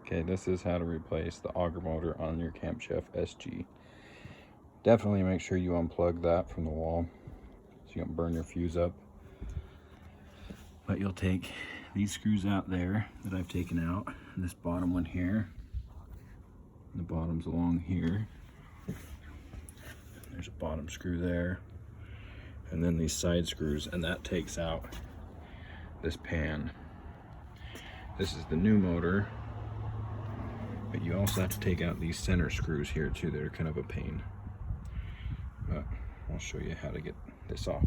Okay, this is how to replace the auger motor on your Camp Chef SG. Definitely make sure you unplug that from the wall so you don't burn your fuse up. But you'll take these screws out there that I've taken out, and this bottom one here, and the bottom's along here. There's a bottom screw there, and then these side screws, and that takes out this pan. This is the new motor, but you also have to take out these center screws here too. They're kind of a pain, but I'll show you how to get this off.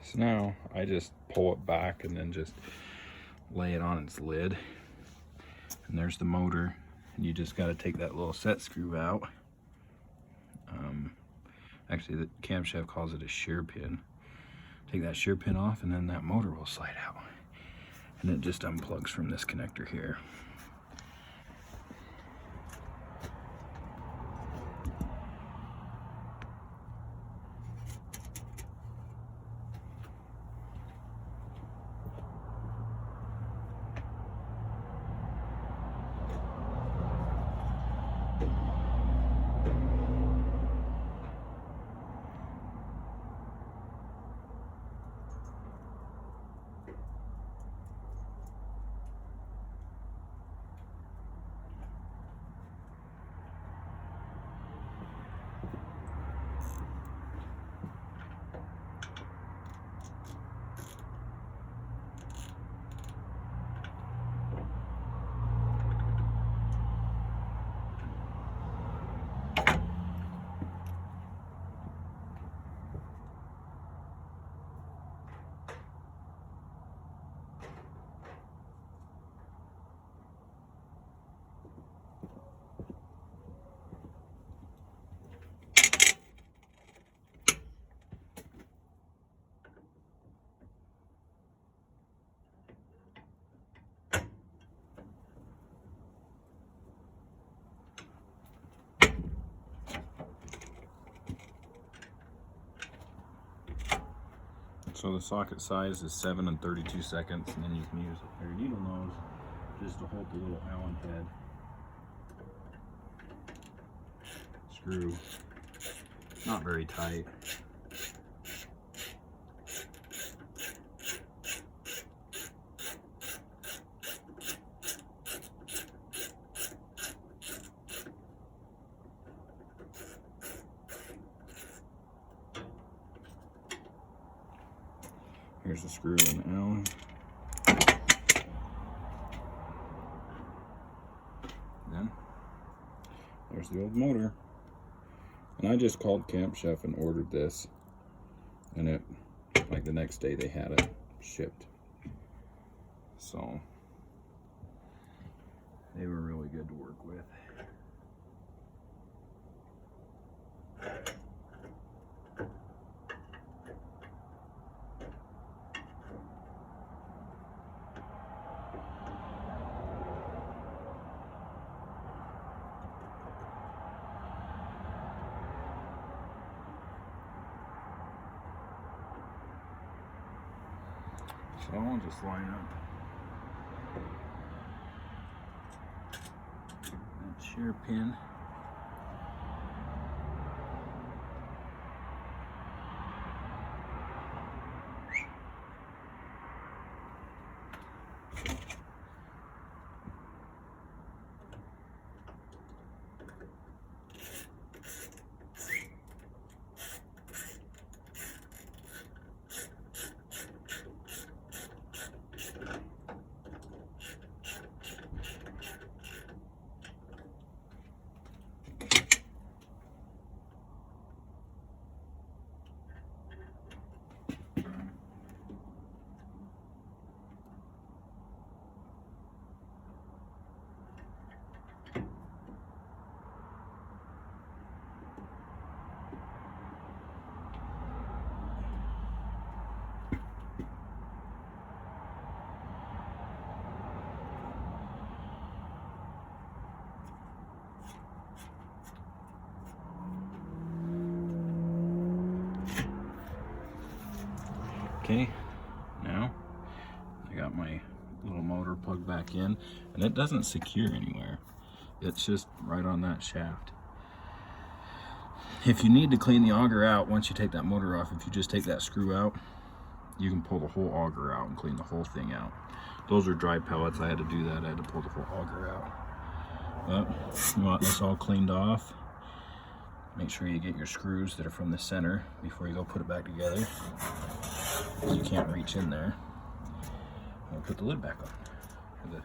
So now I just pull it back and then just lay it on its lid. And there's the motor. And you just got to take that little set screw out. Actually, the Camp Chef calls it a shear pin. Take that shear pin off and then that motor will slide out. And it just unplugs from this connector here. So the socket size is 7 and 32 seconds, and then you can use a pair of needle nose just to hold the little Allen head screw. Not very tight. Here's the screw and Allen. Then there's the old motor. And I just called Camp Chef and ordered this, and it like the next day they had it shipped. So they were really good to work with. So I'll just line up that shear pin. Okay, now I got my little motor plugged back in, and it doesn't secure anywhere. It's just right on that shaft. If you need to clean the auger out once you take that motor off, if you just take that screw out, you can pull the whole auger out and clean the whole thing out. Those are dry pellets. I had to do that. I had to pull the whole auger out. But you want this all cleaned off. Make sure you get your screws that are from the center before you go put it back together, because you can't reach in there. I'll put the lid back on, or the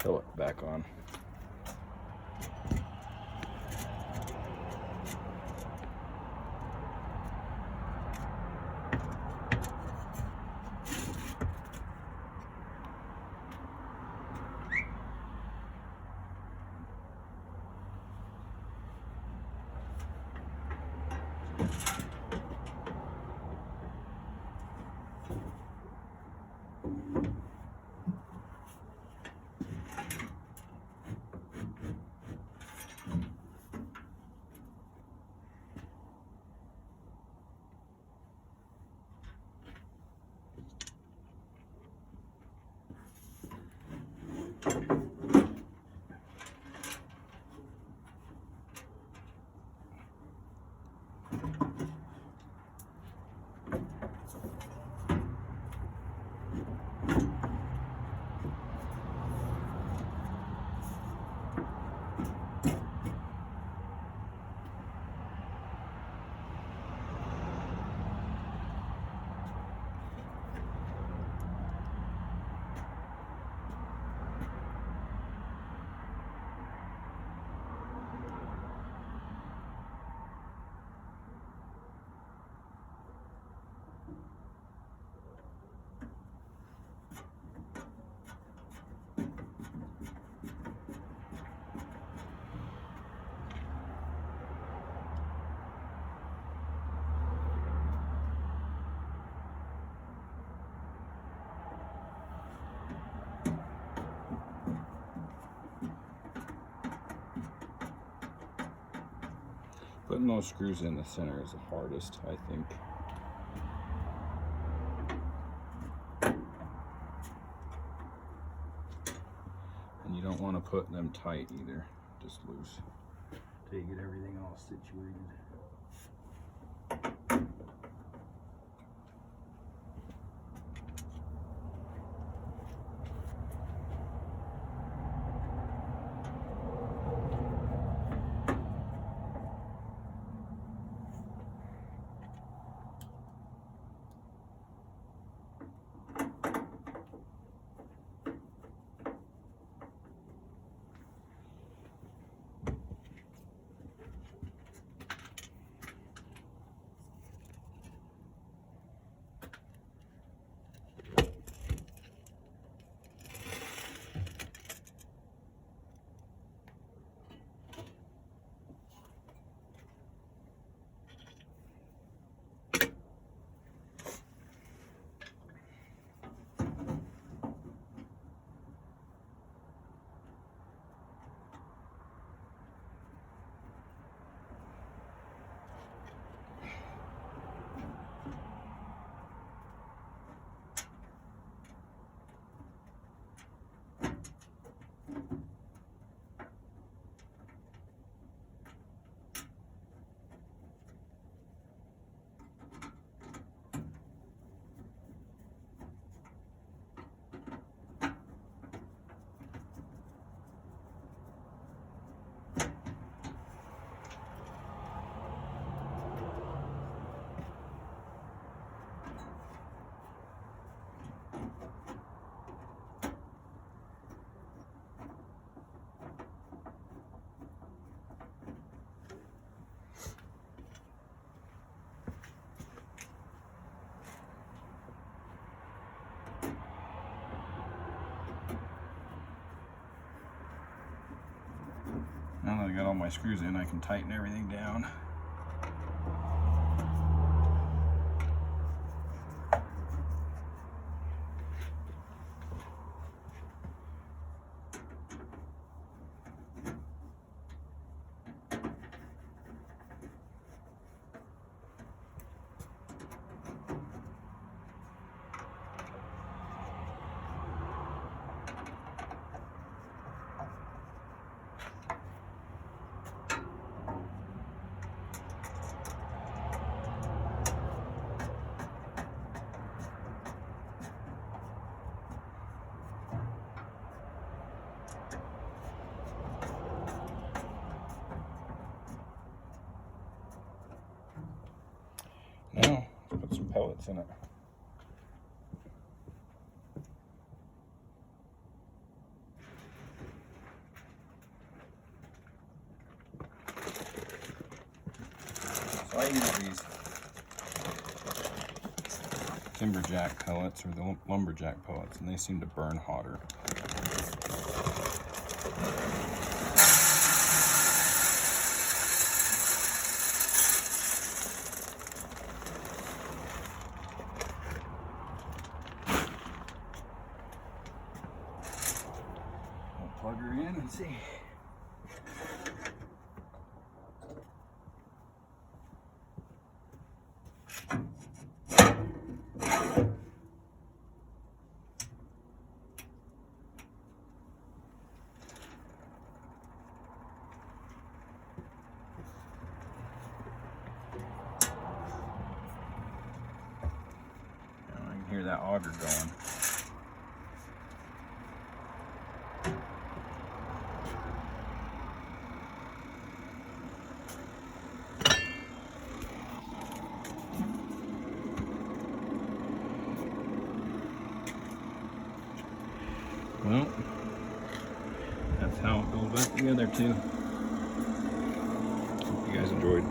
pellet back on. Putting those screws in the center is the hardest, I think. And you don't want to put them tight either, just loose, till you get everything all situated. got all my screws in, I can tighten everything down. Now, let's put some pellets in it. So I use these Timberjack pellets or the lumberjack pellets, and they seem to burn hotter. Plug her in and see. Now I can hear that auger going. Well, that's how it goes back together too. Hope you guys enjoyed.